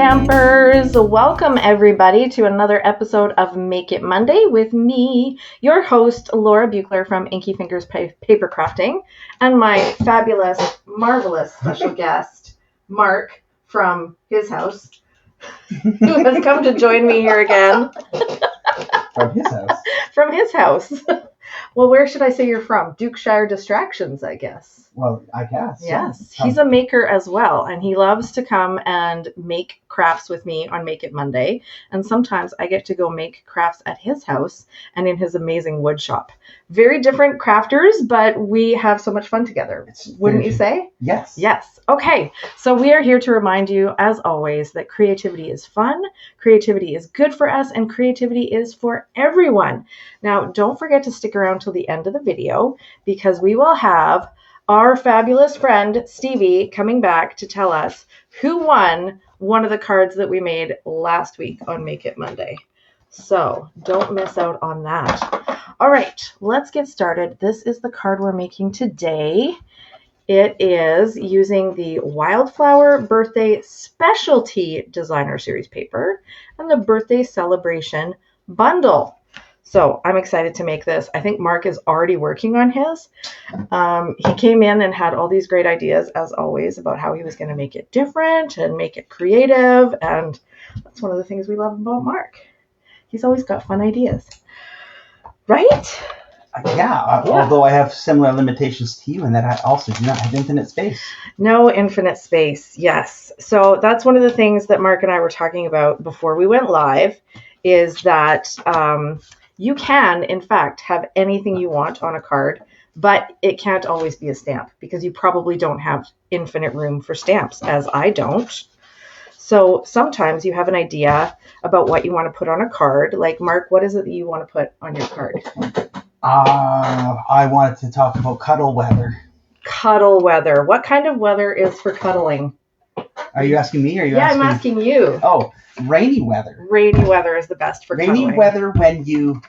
Stampers! Welcome everybody to another episode of Make It Monday with me, your host, Laura Buechler from Inky Fingers Papercrafting, and my fabulous, marvelous special guest, Mark from his house, who has come to join me here again. From his house. From his house. Well, where should I say you're from? Dukeshire Distractions, I guess. Well, I guess. Yes. He's a maker as well, and he loves to come and make crafts with me on Make It Monday. And sometimes I get to go make crafts at his house and in his amazing wood shop. Very different crafters, but we have so much fun together. Wouldn't you say? Yes. Yes. Okay. So we are here to remind you, as always, that creativity is fun, creativity is good for us, and creativity is for everyone. Now, don't forget to stick around till the end of the video because we will have our fabulous friend Stevie coming back to tell us who won one of the cards that we made last week on Make It Monday. So don't miss out on that. All right, let's get started. This is the card we're making today. It is using the Wildflower Birthday Specialty Designer Series paper and the Birthday Celebration Bundle. So I'm excited to make this. I think Mark is already working on his. He came in and had all these great ideas, as always, about how he was going to make it different and make it creative. And that's one of the things we love about Mark. He's always got fun ideas. Right? Yeah, although I have similar limitations to you in that I also do not have infinite space. No infinite space, yes. So that's one of the things that Mark and I were talking about before we went live, is that you can, in fact, have anything you want on a card, but it can't always be a stamp because you probably don't have infinite room for stamps, as I don't. So sometimes you have an idea about what you want to put on a card. Like, Mark, what is it that you want to put on your card? I wanted to talk about cuddle weather. Cuddle weather. What kind of weather is for cuddling? Are you asking me or are you asking? Yeah, I'm asking you. Oh, rainy weather. Rainy weather is the best for cuddling. Rainy weather when you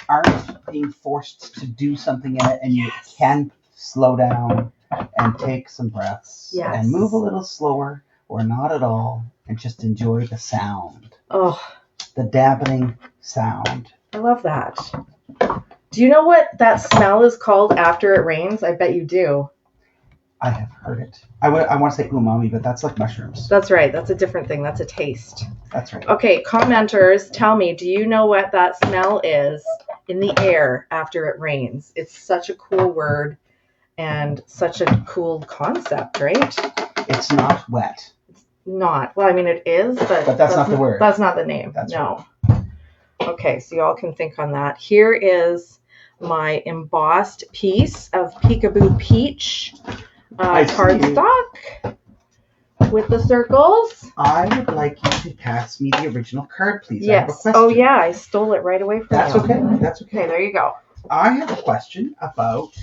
aren't being forced to do something in it and you can slow down and take some breaths and move a little slower or not at all and just enjoy the sound. Oh, the dampening sound. I love that. Do you know what that smell is called after it rains? I bet you do. I have heard it. I want to say umami, but that's like mushrooms. That's right. That's a different thing. That's a taste. That's right. Okay, commenters, tell me, do you know what that smell is in the air after it rains? It's such a cool word and such a cool concept, right? It's not wet. It's not. Well, I mean, it is, but that's not the word. That's not the name. That's no. Right. Okay, so y'all can think on that. Here is my embossed piece of Peekaboo Peach cardstock with the circles. I would like you to pass me the original card, please. Yes. I have a question. Oh, yeah, I stole it right away from you. That's okay. That's okay. Okay, there you go. I have a question about...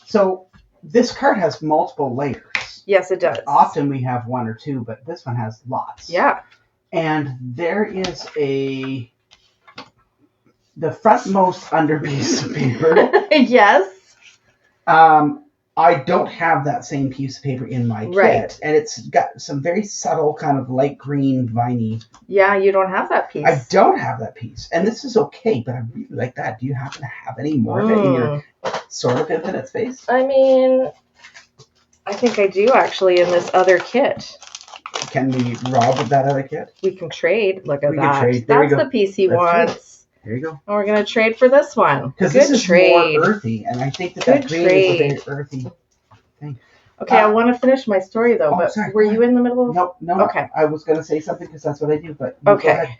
So, this card has multiple layers. Yes, it does. Often we have one or two, but this one has lots. Yeah. And there is the frontmost under piece of paper. Yes. I don't have that same piece of paper in my kit. And it's got some very subtle kind of light green viney. Yeah, you don't have that piece. I don't have that piece. And this is okay, but I really like that. Do you happen to have any more of it in your sort of infinite space? I mean, I think I do actually in this other kit. Can we rob that other kit? We can trade. Look at we that. Can trade. There That's the piece he wants. Trade. There you go. And we're going to trade for this one. Because this is more earthy, and I think that green is a very earthy thing. Okay, I want to finish my story, though, but sorry, were you in the middle of... No. Okay. I was going to say something because that's what I do, but okay. Go ahead.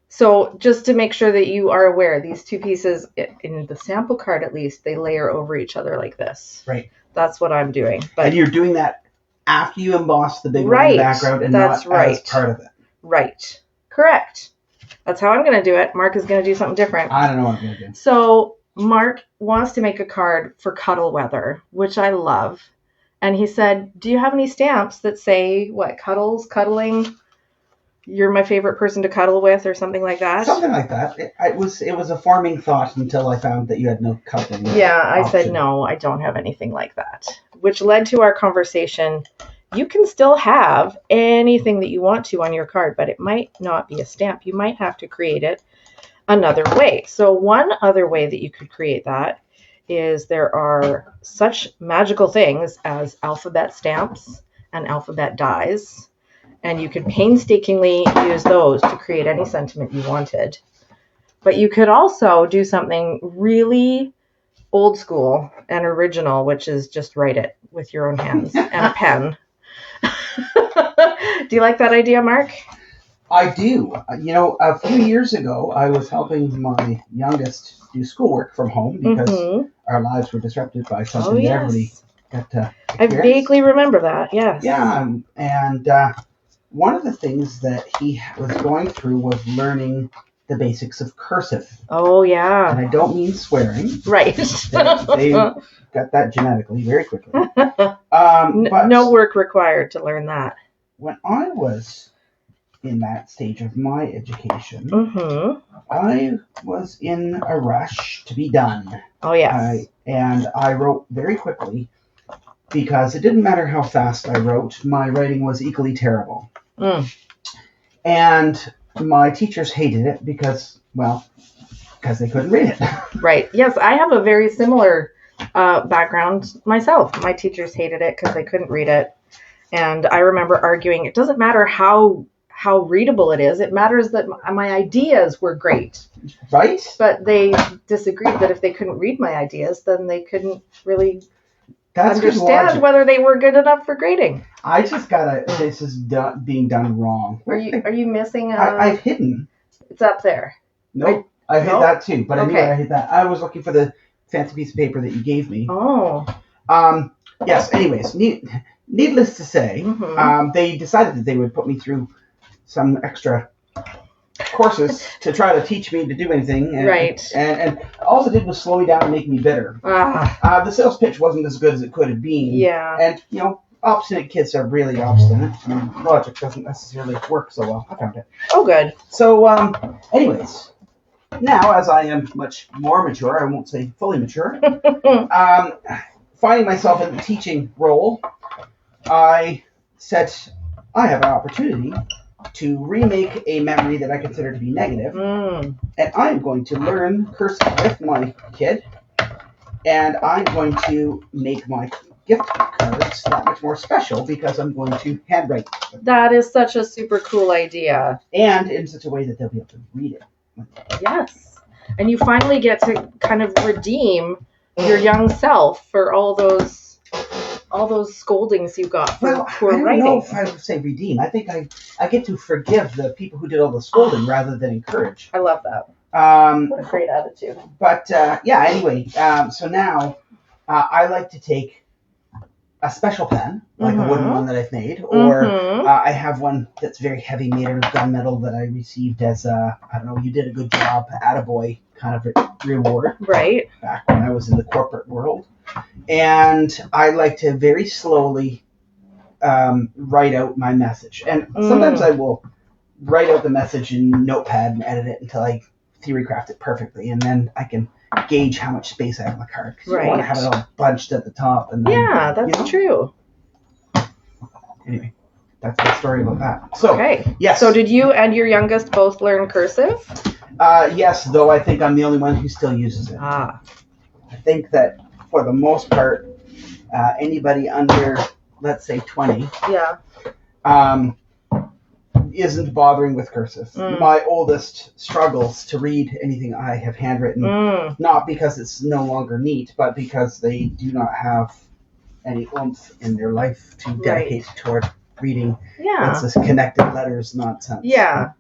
So just to make sure that you are aware, these two pieces, in the sample card at least, they layer over each other like this. Right. That's what I'm doing. But and you're doing that after you emboss the big one in the background and not as part of it. Right. Correct. That's how I'm going to do it. Mark is going to do something different. I don't know what I'm going to do. So Mark wants to make a card for cuddle weather, which I love. And he said, do you have any stamps that say, what, cuddling? You're my favorite person to cuddle with or something like that? Something like that. It was a forming thought until I found that you had no cuddling. Yeah, I said, no, I don't have anything like that. Which led to our conversation you can still have anything that you want to on your card, but it might not be a stamp. You might have to create it another way. So one other way that you could create that is there are such magical things as alphabet stamps and alphabet dies, and you could painstakingly use those to create any sentiment you wanted. But you could also do something really old school and original, which is just write it with your own hands and a pen. Do you like that idea, Mark? I do. You know, a few years ago, I was helping my youngest do schoolwork from home because our lives were disrupted by something that everybody got to experience. I vaguely remember that, yes. Yeah, and one of the things that he was going through was learning the basics of cursive. Oh, yeah. And I don't mean swearing. Right. They got that genetically very quickly. But no work required to learn that. When I was in that stage of my education, I was in a rush to be done. Oh, yes. And I wrote very quickly because it didn't matter how fast I wrote, my writing was equally terrible. And my teachers hated it because they couldn't read it. Right. Yes, I have a very similar background myself. My teachers hated it because they couldn't read it. And I remember arguing, it doesn't matter how readable it is. It matters that my ideas were great. Right. But they disagreed that if they couldn't read my ideas, then they couldn't really understand whether they were good enough for grading. I just this is being done wrong. Are you missing I've hidden. It's up there. Nope. I hid that too, but anyway, I hid that. I was looking for the fancy piece of paper that you gave me. Oh. Yes, anyways, needless to say, they decided that they would put me through some extra courses to try to teach me to do anything. And all it did was slow me down and make me bitter. The sales pitch wasn't as good as it could have been. Yeah. And, obstinate kids are really obstinate. And logic doesn't necessarily work so well. I found it. Oh, good. So, anyways, now as I am much more mature, I won't say fully mature, finding myself in the teaching role, I said, I have an opportunity to remake a memory that I consider to be negative, and I'm going to learn cursive with my kid, and I'm going to make my gift cards that much more special because I'm going to handwrite them. That is such a super cool idea. And in such a way that they'll be able to read it. Yes. And you finally get to kind of redeem your young self for all those scoldings you got for poor writing. I don't know if I would say redeem. I think I get to forgive the people who did all the scolding rather than encourage. I love that. What a great attitude. But anyway, so now I like to take a special pen, like a wooden one that I've made, or I have one that's very heavy, made out of gunmetal that I received as you did a good job, attaboy kind of reward. Right. Back when I was in the corporate world. And I like to very slowly write out my message. And sometimes I will write out the message in Notepad and edit it until I theory craft it perfectly. And then I can gauge how much space I have on the card. Because you don't want to have it all bunched at the top. And then, that's true. Anyway, that's the story about that. So, yes. So did you and your youngest both learn cursive? Yes, though I think I'm the only one who still uses it. I think that for the most part, anybody under, let's say, 20 isn't bothering with cursive. My oldest struggles to read anything I have handwritten, not because it's no longer neat, but because they do not have any oomph in their life to dedicate toward reading. It's this connected letters nonsense. Yeah.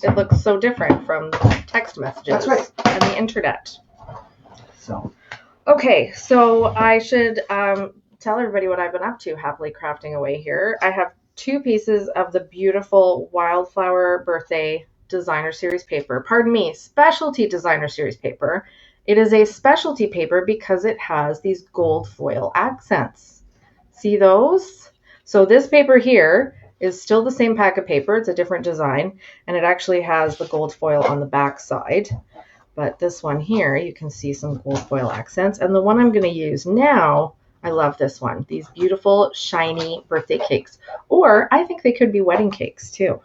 It looks so different from text messages. That's right. And the internet. So. Okay, so I should tell everybody what I've been up to, happily crafting away here. I have 2 pieces of the beautiful Wildflower birthday designer series paper. Pardon me, specialty designer series paper. It is a specialty paper because it has these gold foil accents. See those? So this paper here is still the same pack of paper. It's a different design, and it actually has the gold foil on the back side. But this one here, you can see some gold foil accents. And the one I'm going to use now, I love this one. These beautiful, shiny birthday cakes. Or I think they could be wedding cakes too.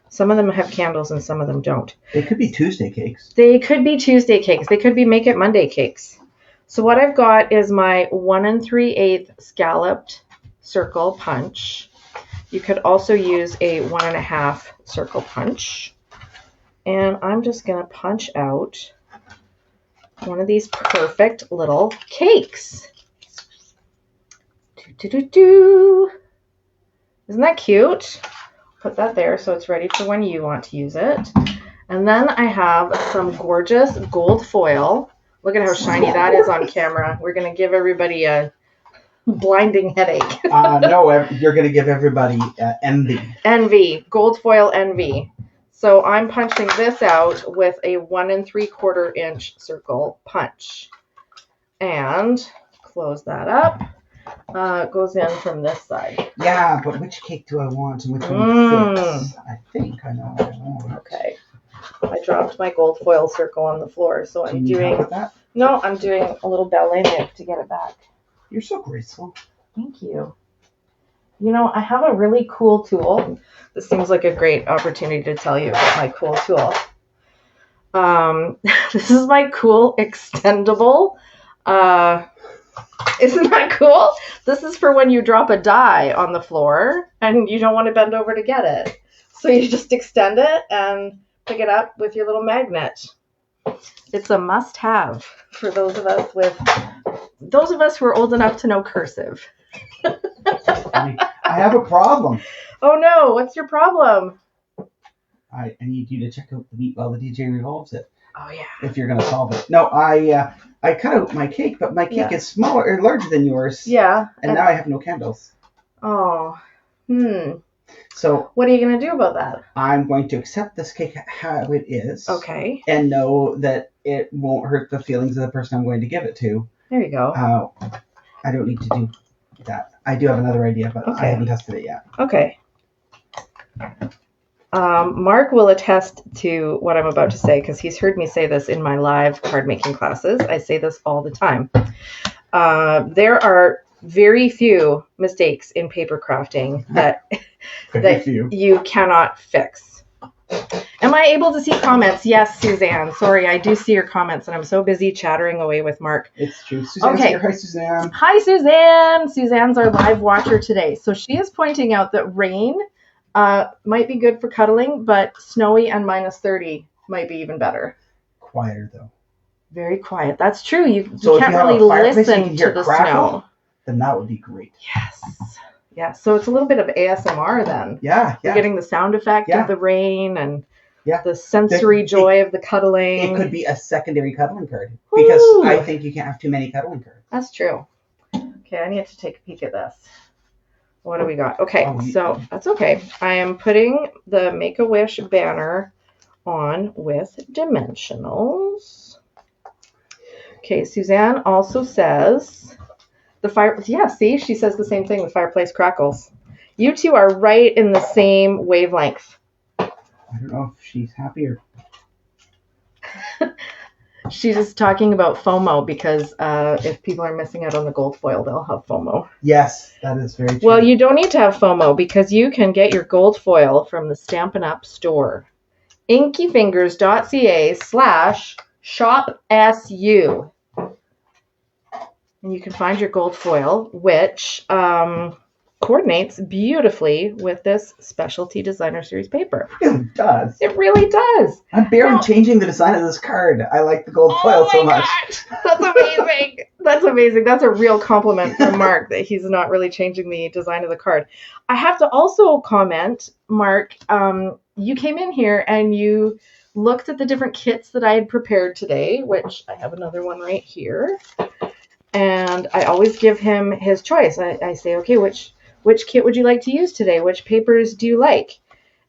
Some of them have candles and some of them don't. They could be Tuesday cakes. They could be Tuesday cakes. They could be Make It Monday cakes. So what I've got is my 1 3/8 scalloped circle punch. You could also use a 1 1/2 circle punch. And I'm just going to punch out one of these perfect little cakes. Isn't that cute? Put that there so it's ready for when you want to use it. And then I have some gorgeous gold foil. Look at how shiny that is on camera. We're going to give everybody a blinding headache. No, you're going to give everybody envy. Envy. Gold foil envy. So I'm punching this out with a 1 3/4 inch circle punch. And close that up. It goes in from this side. Yeah, but which cake do I want and which one fits? I think I know what I want. Okay. I dropped my gold foil circle on the floor, so I'm doing... With that? No, I'm doing a little ballet move to get it back. You're so graceful. Thank you. You know, I have a really cool tool. This seems like a great opportunity to tell you about my cool tool. This is my cool extendable. Isn't that cool? This is for when you drop a die on the floor and you don't want to bend over to get it. So you just extend it and pick it up with your little magnet. It's a must-have for those of us who are old enough to know cursive. I have a problem. Oh no, what's your problem? I need you to check out the meat while the DJ revolves it. Oh yeah. If you're gonna solve it. No, I cut out my cake, but my cake is smaller or larger than yours. Yeah. And now I have no candles. Oh. So what are you gonna do about that? I'm going to accept this cake how it is. Okay. And know that it won't hurt the feelings of the person I'm going to give it to. There you go. I don't need to do that. I do have another idea, but I haven't tested it yet. Okay. Mark will attest to what I'm about to say because he's heard me say this in my live card making classes. I say this all the time. There are very few mistakes in paper crafting that you cannot fix. Am I able to see comments? Yes, Suzanne. Sorry, I do see your comments, and I'm so busy chattering away with Mark. It's true. Suzanne's here. Hi, Suzanne. Hi, Suzanne. Suzanne's our live watcher today. So she is pointing out that rain might be good for cuddling, but snowy and -30 might be even better. Quieter, though. Very quiet. That's true. You so can't really listen to the snow. Then that would be great. Yes. Yeah. So it's a little bit of ASMR then. Yeah. You're getting the sound effect of the rain and the sensory joy of the cuddling. It could be a secondary cuddling card because I think you can't have too many cuddling cards. That's true. Okay, I need to take a peek at this. What do we got? Okay, so that's okay. I am putting the Make-A-Wish banner on with dimensionals. Okay, Suzanne also says the fire. Yeah, see, she says the same thing. The fireplace crackles. You two are right in the same wavelength. I don't know if she's happy or. She's just talking about FOMO because if people are missing out on the gold foil, they'll have FOMO. Yes, that is very true. Well, you don't need to have FOMO because you can get your gold foil from the Stampin Up store. inkyfingers.ca/shopsu. And you can find your gold foil, which coordinates beautifully with this specialty designer series paper. It does. It really does. I'm barely changing the design of this card. I like the gold foil so much. Gosh, that's amazing. That's amazing. That's a real compliment from Mark that he's not really changing the design of the card. I have to also comment, Mark, you came in here and you looked at the different kits that I had prepared today, which I have another one right here. And I always give him his choice. I say, okay, which kit would you like to use today? Which papers do you like?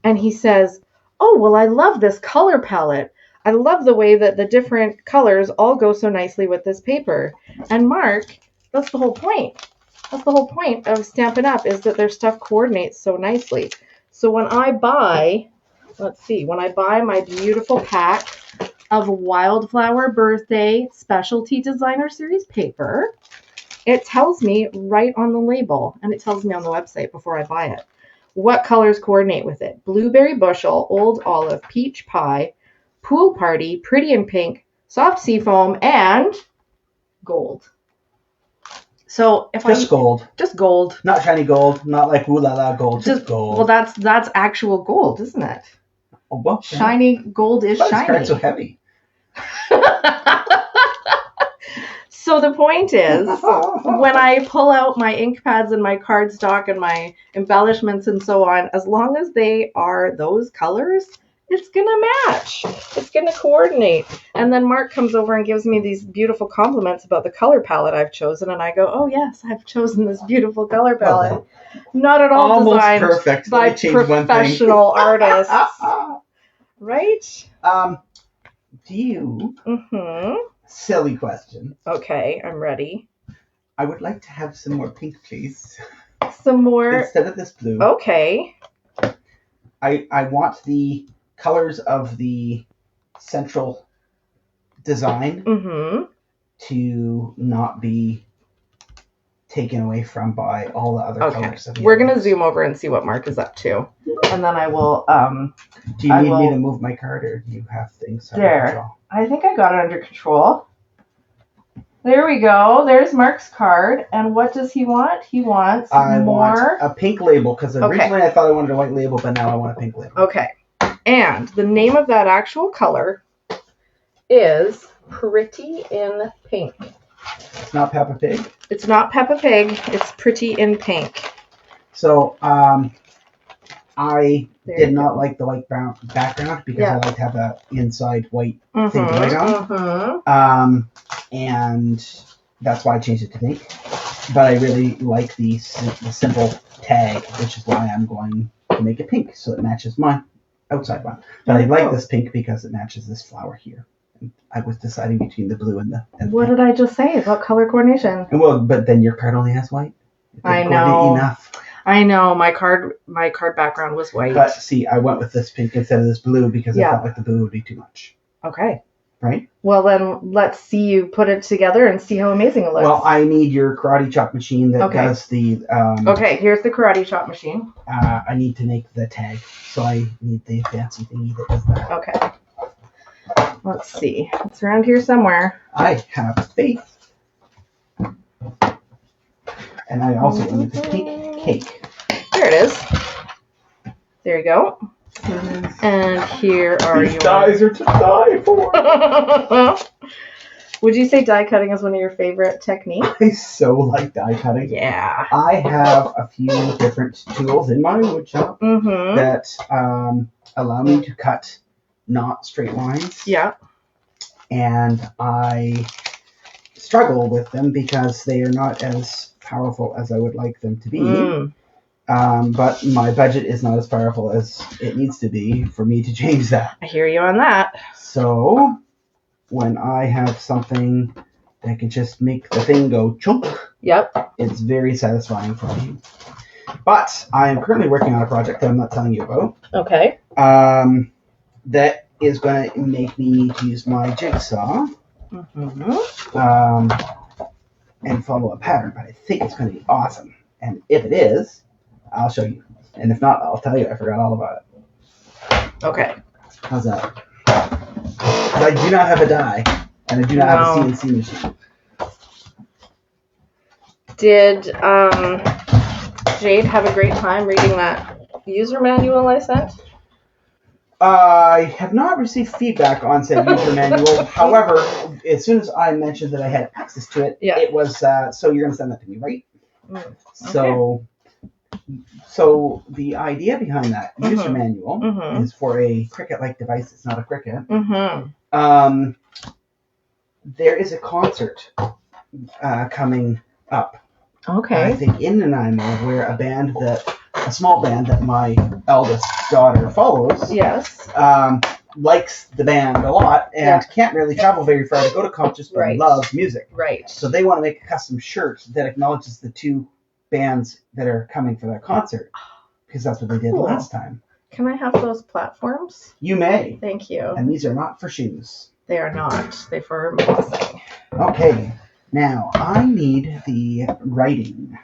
And he says, oh, well, I love this color palette. I love the way that the different colors all go so nicely with this paper. And Mark, that's the whole point. That's the whole point of Stampin' Up! Is that their stuff coordinates so nicely. So when I buy, when I buy my beautiful pack of Wildflower Birthday Specialty Designer Series paper, it tells me right on the label, and it tells me on the website before I buy it, what colors coordinate with it. Blueberry bushel, old olive, peach pie, pool party, pretty in pink, soft seafoam, and gold. So if gold. Just gold. Not shiny gold, not like ooh la la gold, just gold. Well, that's actual gold, isn't it? Oh, well, shiny gold is shiny. Why is this card so heavy? So the point is, when I pull out my ink pads and my cardstock and my embellishments and so on, as long as they are those colors, it's going to match. It's going to coordinate. And then Mark comes over and gives me these beautiful compliments about the color palette I've chosen. And I go, oh, yes, I've chosen this beautiful color palette. Not at all almost designed perfect. by professional artists. Right? Do you... Silly question. Okay, I'm ready. I would like to have some more pink, please. Some more? Instead of this blue. Okay. I want the colors of the central design to not be taken away from by all the other colors. We're going to zoom over and see what Mark is up to. And then I will... do you need me to move my card, or do you have things under control? I think I got it under control. There we go. There's Mark's card. And what does he want? He wants more... a pink label, because originally I thought I wanted a white label, but now I want a pink label. Okay. And the name of that actual color is Pretty in Pink. It's not Peppa Pig? It's not Peppa Pig. It's Pretty in Pink. So, I did not like the white brown background because I like to have that inside white thing to write on. And that's why I changed it to pink. But I really like the simple tag, which is why I'm going to make it pink, so it matches my outside one. But I like this pink because it matches this flower here. And I was deciding between the blue and the what pink. did I just say about color coordination? Well, but then your card only has white. I know. Enough. I know. My card background was white. But see, I went with this pink instead of this blue because I felt like the blue would be too much. Okay. Right? Well, then let's see you put it together and see how amazing it looks. Well, I need your karate chop machine that does the... okay, here's the karate chop machine. I need to make the tag, so I need the fancy thingy that does that. Okay. Let's see. It's around here somewhere. I have faith. And I also need the pink cake. There it is. There you go. And here are These dies are to die for. Would you say die cutting is one of your favorite techniques? I so like die cutting. Yeah. I have a few different tools in my wood shop that allow me to cut not straight lines. Yeah. And I struggle with them because they are not as powerful as I would like them to be. But my budget is not as powerful as it needs to be for me to change that. I hear you on that. So when I have something that can just make the thing go chunk, it's very satisfying for me. But I am currently working on a project that I'm not telling you about. Okay. That is going to make me need to use my jigsaw and follow a pattern. But I think it's going to be awesome. And if it is, I'll show you. And if not, I'll tell you. I forgot all about it. Okay. How's that? I do not have a die, and I do not have a CNC machine. Did Jade have a great time reading that user manual I sent? I have not received feedback on said user manual. However, as soon as I mentioned that I had access to it, it was, so you're going to send that to me, right? Okay. So the idea behind that user manual is for a Cricut-like device. It's not a Cricut. There is a concert coming up. Okay. I think in Nanaimo, where a small band that my eldest daughter follows, likes the band a lot and can't really travel very far to go to concerts, but loves music. Right. So they want to make a custom shirt that acknowledges the two bands that are coming for their concert, because that's what they did last time. Can I have those platforms? You may. Thank you. And these are not for shoes. They are not. They're for embossing. Okay. Now, I need the writing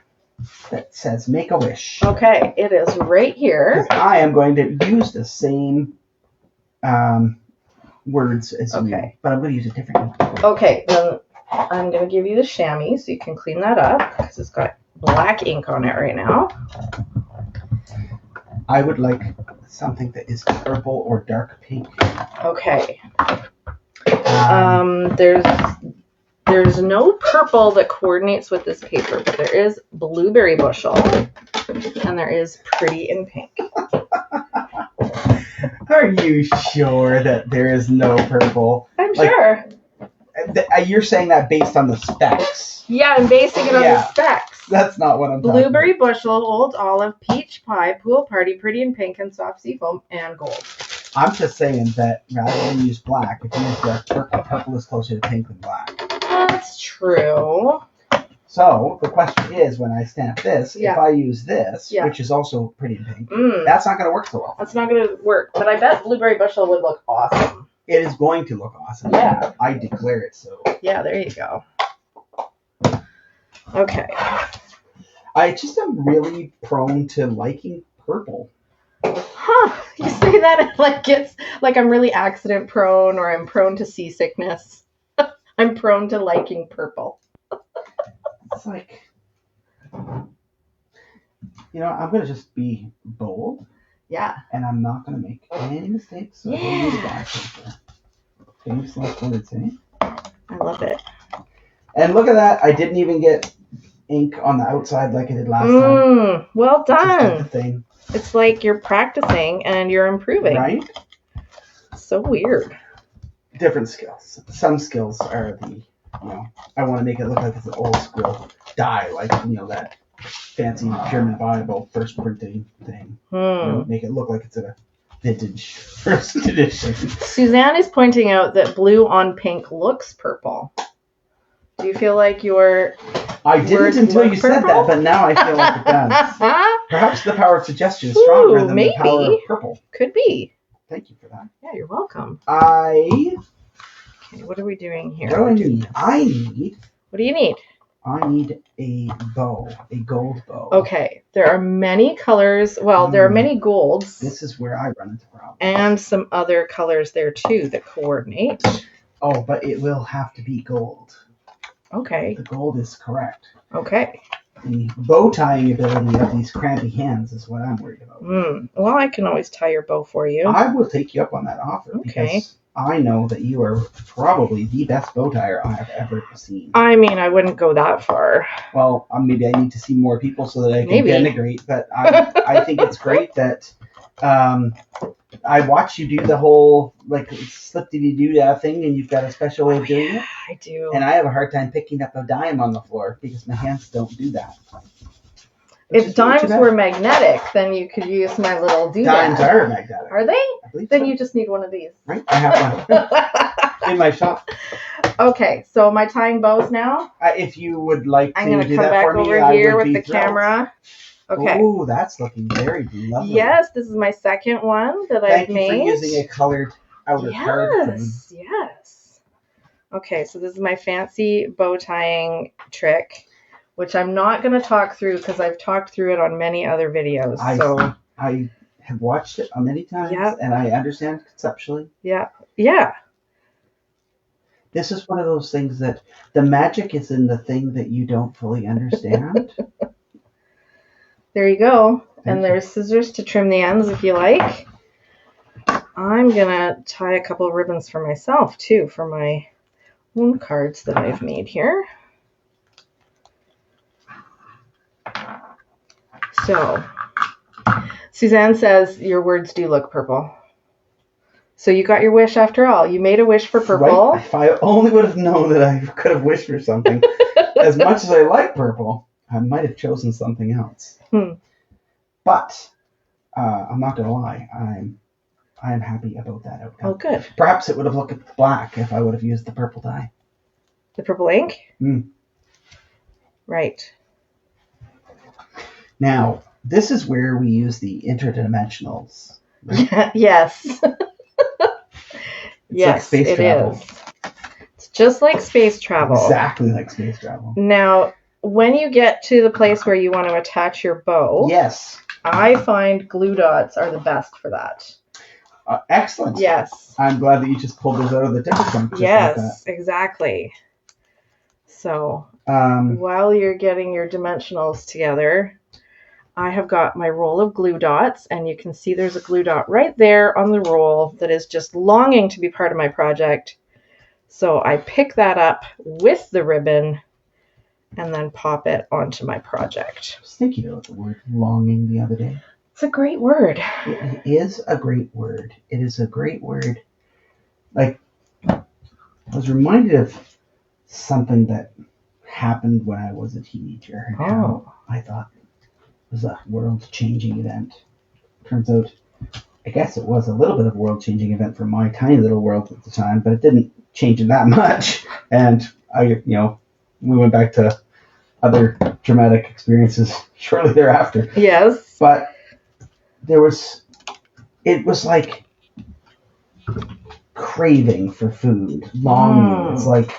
that says make a wish. Okay, it is right here. I am going to use the same words as you, but I'm going to use a different one. Okay, then I'm going to give you the chamois so you can clean that up because it's got black ink on it right now. I would like something that is purple or dark pink. Okay. There's no purple that coordinates with this paper, but there is blueberry bushel and there is pretty in pink. Are you sure that there is no purple? I'm sure. You're saying that based on the specs. Yeah, I'm basing it on the specs. That's not what I'm talking Blueberry about. bushel, old olive, peach pie, pool party, pretty in pink, and soft seafoam, and gold. I'm just saying that rather than use black, if you use dark purple, purple is closer to pink than black. That's true. So the question is, when I stamp this, if I use this, which is also pretty in pink, that's not going to work so well. That's not going to work, but I bet blueberry bushel would look awesome. It is going to look awesome. Yeah. I declare it so. Yeah, there you go. Okay. I just am really prone to liking purple. Huh. You say that like it's like I'm really accident prone or I'm prone to seasickness. I'm prone to liking purple. It's like, I'm going to just be bold. Yeah. And I'm not going to make any mistakes. So I don't need a back paper. Famous last words, eh? I love it. And look at that. I didn't even get ink on the outside like I did last time. Well done. Thing. It's like you're practicing and you're improving. Right? So weird. Different skills. Some skills are I want to make it look like it's an old school die, like, that fancy German Bible first printing thing. Make it look like it's a vintage first edition. Suzanne is pointing out that blue on pink looks purple. Do you feel like your I didn't until you said that, but now I feel like it does. Perhaps the power of suggestion is stronger than the power of purple. Could be. Thank you for that. Yeah, you're welcome. Okay, what are we doing here? What do I need? What do you need? I need a bow, a gold bow. Okay, there are many colors. Well, there are many golds. This is where I run into problems. And some other colors there too that coordinate. Oh, but it will have to be gold. Okay. The gold is correct. Okay. The bow tying ability of these crampy hands is what I'm worried about. Well, I can always tie your bow for you. I will take you up on that offer. Okay. Because I know that you are probably the best bow tire I have ever seen. I mean, I wouldn't go that far. Well, maybe I need to see more people so that I can denigrate, but I think it's great that I watch you do the whole slip-diddy-doo thing, and you've got a special way of doing it. I do. And I have a hard time picking up a dime on the floor because my hands don't do that. If dimes were magnetic, then you could use my little doodad. Dimes are magnetic. Are they? I believe then so. you just need one of these. Right, I have one in my shop. Okay, so am I tying bows now? If you would like to do that for me, I'm going to come back over here with the camera. Okay. Ooh, that's looking very lovely. Yes, this is my second one that I've made. Thank you for using a colored outer card thing. Yes. Okay, so this is my fancy bow tying trick, which I'm not going to talk through because I've talked through it on many other videos. I have watched it many times, and I understand conceptually. Yeah. Yeah. This is one of those things that the magic is in the thing that you don't fully understand. There you go. And there's scissors to trim the ends if you like. I'm going to tie a couple of ribbons for myself, too, for my own cards that I've made here. So, Suzanne says your words do look purple. So you got your wish after all. You made a wish for purple. Right? If I only would have known that I could have wished for something. As much as I like purple, I might have chosen something else. But I'm not going to lie. I am happy about that outcome. Oh, good. Perhaps it would have looked black if I would have used the purple dye. The purple ink? Right. Now, this is where we use the interdimensionals. Right? Yes. Yes, like space travel. is. It's just like space travel. Exactly like space travel. Now, when you get to the place where you want to attach your bow, yes, I find glue dots are the best for that. Excellent. Yes. I'm glad that you just pulled those out of the tipper trunk. Yes, like exactly. So while you're getting your dimensionals together, I have got my roll of glue dots, and you can see there's a glue dot right there on the roll that is just longing to be part of my project. So I pick that up with the ribbon and then pop it onto my project. I was thinking about the word longing the other day. It's a great word. It is a great word. It is a great word. Like, I was reminded of something that happened when I was a teenager and how I thought it was a world-changing event. Turns out, I guess it was a little bit of a world-changing event for my tiny little world at the time, but it didn't change it that much. And we went back to other traumatic experiences shortly thereafter. Yes. But it was like craving for food, longing. It's like,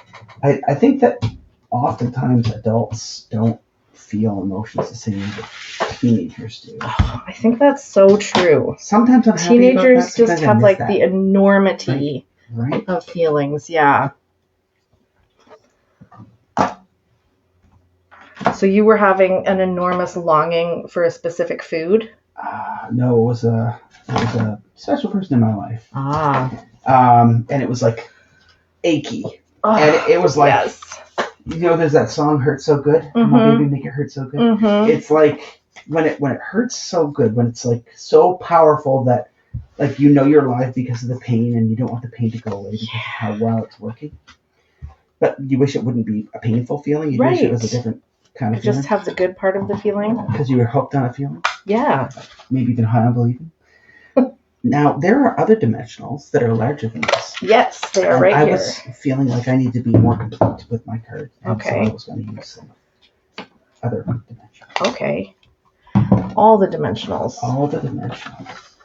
I think that oftentimes adults don't feel emotions the same as teenagers do. I think that's so true. Sometimes I'm happy teenagers about that, just have like the enormity right? of feelings. Yeah. So you were having an enormous longing for a specific food? No, it was a special person in my life. And it was like achy. And it was like, yes. There's that song "Hurt So Good." My baby make it hurt so good. It's like when it hurts so good, when it's like so powerful that like you're alive because of the pain, and you don't want the pain to go away because of how well it's working. But you wish it wouldn't be a painful feeling. You wish it was a different kind of feeling. Just have the good part of the feeling. Because you were hooked on a feeling. Yeah. Maybe even high on believing. Now, there are other dimensionals that are larger than this. Yes, they are right here. I was feeling like I need to be more complete with my card. Okay. So I was going to use some other dimensionals. Okay. All the dimensionals. All the dimensionals.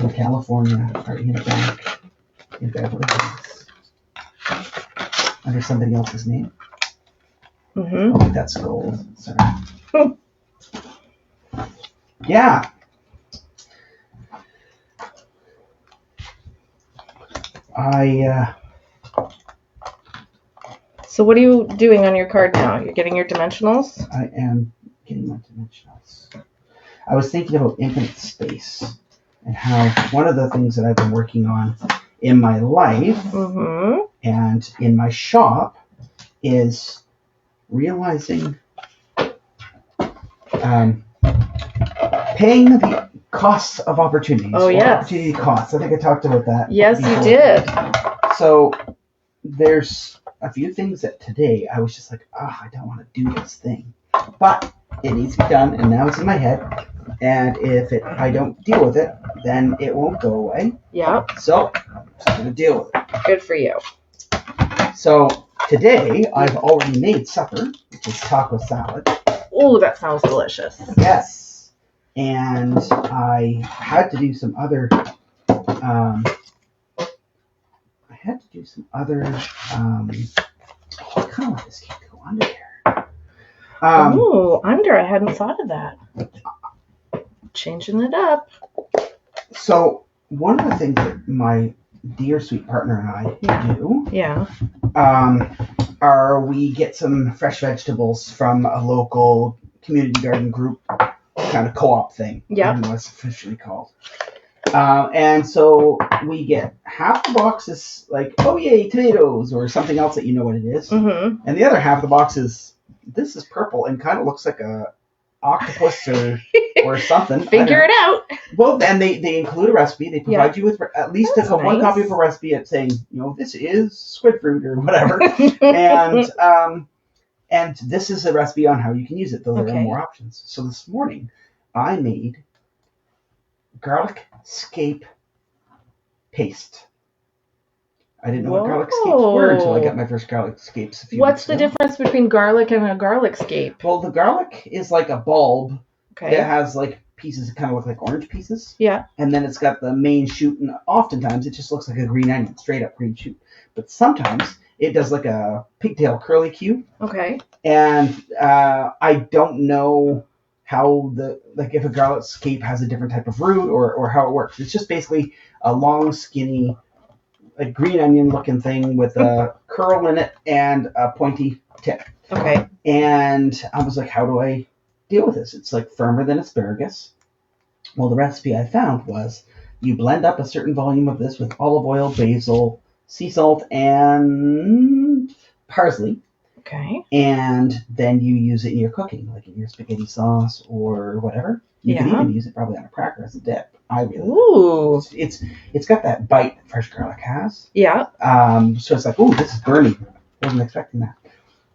In California, are in a bank in Beverly Hills. Under somebody else's name. Oh, that's gold. Sorry. Yeah. So what are you doing on your card now? You're getting your dimensionals? I am getting my dimensionals. I was thinking about infinite space and how one of the things that I've been working on in my life and in my shop is realizing paying the costs of opportunities. Oh, yes. Opportunity costs. I think I talked about that. Yes, before. you did. So there's a few things that today I was just like, I don't want to do this thing. But it needs to be done, and now it's in my head. And if I don't deal with it, then it won't go away. Yep. So I'm going to deal with it. Good for you. So today I've already made supper, which is taco salad. Oh, that sounds delicious. Yes. And I had to do some other I kind of want this cake to go under there. Under. I hadn't thought of that. Changing it up. So one of the things that my dear sweet partner and I do, are we get some fresh vegetables from a local community garden group kind of co-op thing. Yeah. What's officially called. And so we get half the box is like, oh yay, tomatoes, or something else that you know what it is. And the other half of the box is, this is purple and kind of looks like a octopus or something. Figure it out. Well, then they include a recipe. They provide you with at least one copy of a recipe at saying, this is squid fruit or whatever. And this is a recipe on how you can use it, though there are more options. So this morning, I made garlic scape paste. I didn't know what garlic scapes were until I got my first garlic scapes a few What's weeks ago. the difference between garlic and a garlic scape? Well, the garlic is like a bulb that has like pieces that kind of look like orange pieces. Yeah. And then it's got the main shoot, and oftentimes it just looks like a green onion, straight up green shoot. But sometimes it does like a pigtail curly Q. Okay. And I don't know how if a garlet's cape has a different type of root or how it works. It's just basically a long, skinny, a green onion looking thing with a curl in it and a pointy tip. Okay. And I was like, how do I deal with this? It's like firmer than asparagus. Well, the recipe I found was you blend up a certain volume of this with olive oil, basil, sea salt, and parsley. Okay. And then you use it in your cooking, like in your spaghetti sauce or whatever. You can even use it probably on a cracker as a dip. I really like it. It's got that bite that fresh garlic has. Yeah. So it's like, ooh, this is burning. Wasn't expecting that.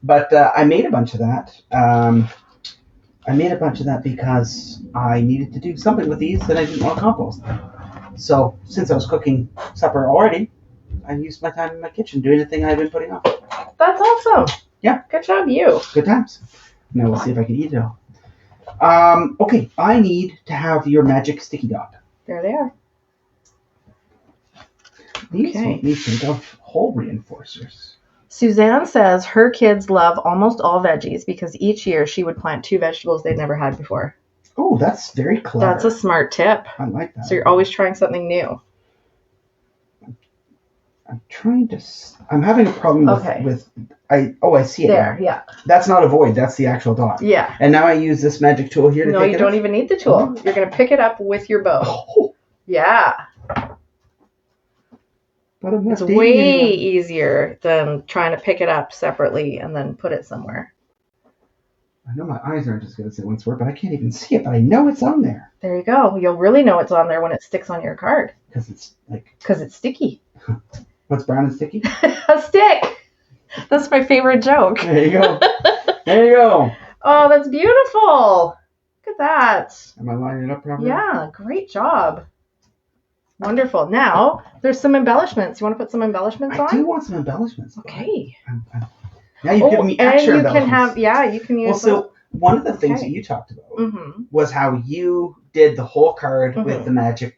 But I made a bunch of that. I made a bunch of that because I needed to do something with these that I didn't want to compost. So since I was cooking supper already, I used my time in my kitchen doing the thing I've been putting off. That's awesome. Yeah. Good job, you. Good times. Now we'll see if I can eat it all. Okay, I need to have your magic sticky dot. There they are. These make me think of hole reinforcers. Suzanne says her kids love almost all veggies because each year she would plant 2 vegetables they'd never had before. Oh, that's very clever. That's a smart tip. I like that. So you're always trying something new. I'm having a problem with I see it there, now. Yeah. That's not a void, that's the actual dot. Yeah. And now I use this magic tool here to No, you don't even need the tool. You're going to pick it up with your bow. Oh. Yeah. But it's way easier than trying to pick it up separately and then put it somewhere. I know my eyes aren't as good as they once were, but I can't even see it, but I know it's on there. There you go. You'll really know it's on there when it sticks on your card. Because it's sticky. What's brown and sticky? A stick. That's my favorite joke. There you go. There you go. Oh, that's beautiful. Look at that. Am I lining it up properly? Yeah, great job. Wonderful. Now, there's some embellishments. You want to put some embellishments on? I do want some embellishments. Okay. Now you've given me extra embellishments. You can use so one of the things that you talked about was how you did the whole card with the magic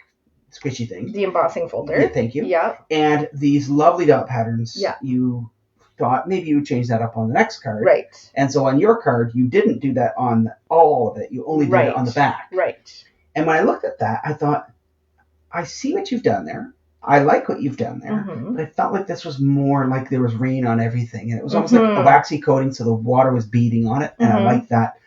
squishy thing. The embossing folder. Yeah, thank you. Yeah. And these lovely dot patterns. Yeah. You thought maybe you would change that up on the next card. Right. And so on your card, you didn't do that on all of it. You only did it on the back. Right. And when I looked at that, I thought, I see what you've done there. I like what you've done there. But I felt like this was more like there was rain on everything. And it was almost like a waxy coating, so the water was beading on it. And I like that.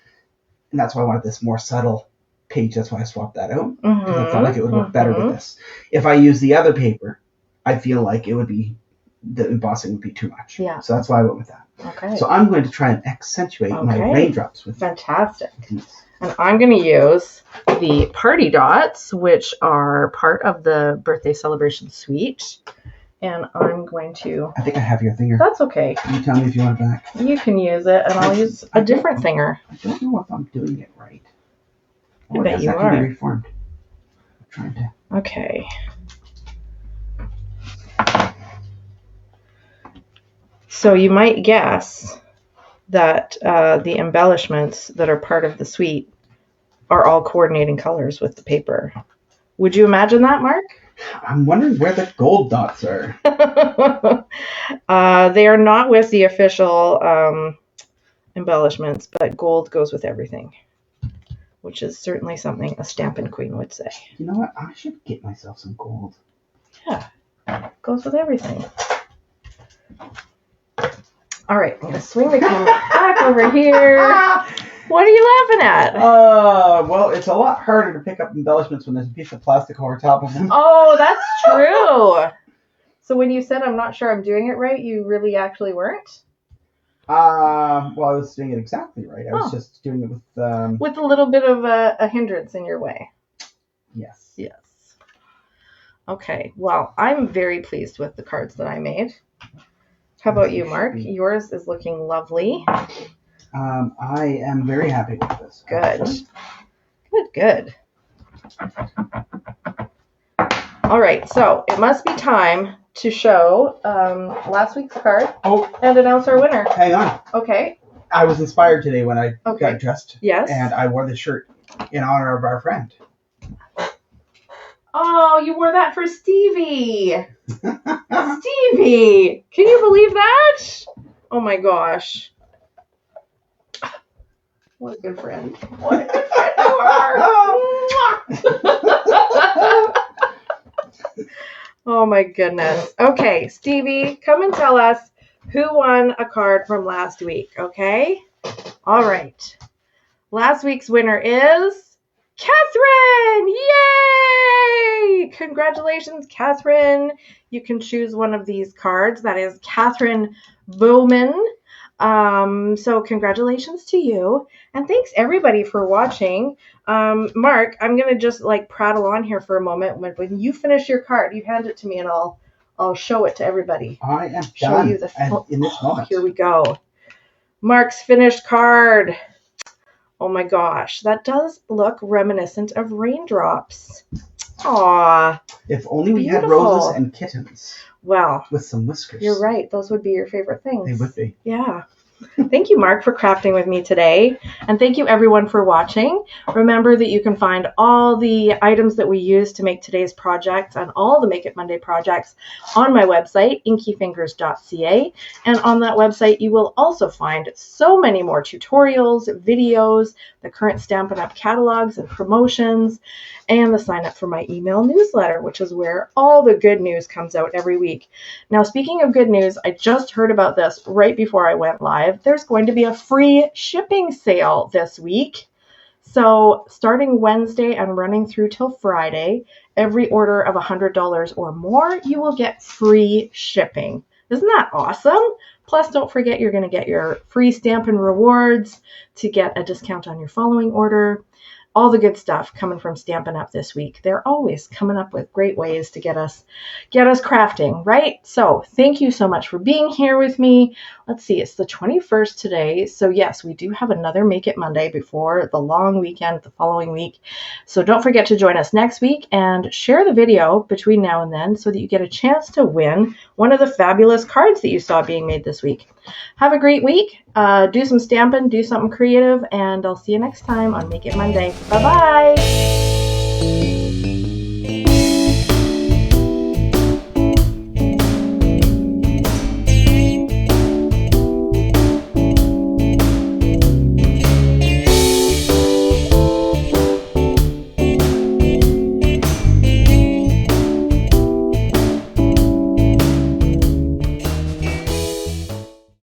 And that's why I wanted this more subtle page. That's why I swapped that out. I felt like it would work better with this. If I use the other paper, I feel like the embossing would be too much. Yeah. So that's why I went with that. Okay. So I'm going to try and accentuate my raindrops with Fantastic. These. And I'm going to use the party dots, which are part of the birthday celebration suite. And I'm going to... I think I have your thinger. That's okay. You tell me if you want it back. You can use it, and I'll use a different thinger. I don't know if I'm doing it right. I bet you that are. Can be reformed. I'm trying to... Okay. So you might guess that the embellishments that are part of the suite are all coordinating colors with the paper. Would you imagine that, Mark? I'm wondering where the gold dots are. They are not with the official embellishments, but gold goes with everything, which is certainly something a Stampin' Queen would say. You know what? I should get myself some gold. Yeah, goes with everything. All right, I'm going to swing the camera back over here. What are you laughing at? Well, it's a lot harder to pick up embellishments when there's a piece of plastic over top of them. Oh, that's true. So when you said I'm not sure I'm doing it right, you really actually weren't? Well, I was doing it exactly right. I was just doing it with... With a little bit of a hindrance in your way. Yes. Yes. Okay, well, I'm very pleased with the cards that I made. How about you, Mark? Yours is looking lovely. I am very happy with this. Good. Good. All right, so it must be time to show last week's card and announce our winner. Hang on. Okay. I was inspired today when I got dressed. Yes. And I wore this shirt. in honor of our friend. Oh, you wore that for Stevie. Stevie, can you believe that? Oh my gosh. What a good friend. What a good friend you are. Oh my goodness. Okay, Stevie, come and tell us who won a card from last week, okay? All right. Last week's winner is Catherine! Yay! Congratulations, Catherine. You can choose one of these cards. That is Catherine Bowman. So congratulations to you. And thanks everybody for watching. Mark, I'm going to just like prattle on here for a moment. When you finish your card, you hand it to me and I'll show it to everybody. I am show done you the in this moment. Here we go. Mark's finished card. Oh my gosh, that does look reminiscent of raindrops. Aww. If only we had roses and kittens. Well, with some whiskers. You're right. Those would be your favorite things. They would be. Yeah. Thank you, Mark, for crafting with me today. And thank you, everyone, for watching. Remember that you can find all the items that we use to make today's projects and all the Make It Monday projects on my website, inkyfingers.ca. And on that website, you will also find so many more tutorials, videos, the current Stampin' Up! Catalogs and promotions, and the sign up for my email newsletter, which is where all the good news comes out every week. Now, speaking of good news, I just heard about this right before I went live. There's going to be a free shipping sale this week. So starting Wednesday and running through till Friday, every order of $100 or more, you will get free shipping. Isn't that awesome? Plus, don't forget you're going to get your free Stampin' Rewards to get a discount on your following order. All the good stuff coming from Stampin' Up! This week. They're always coming up with great ways to get us crafting, right? So thank you so much for being here with me. Let's see, it's the 21st today. So yes, we do have another Make It Monday before the long weekend the following week. So don't forget to join us next week and share the video between now and then so that you get a chance to win one of the fabulous cards that you saw being made this week. Have a great week. Do some stamping, do something creative, and I'll see you next time on Make It Monday. Bye-bye.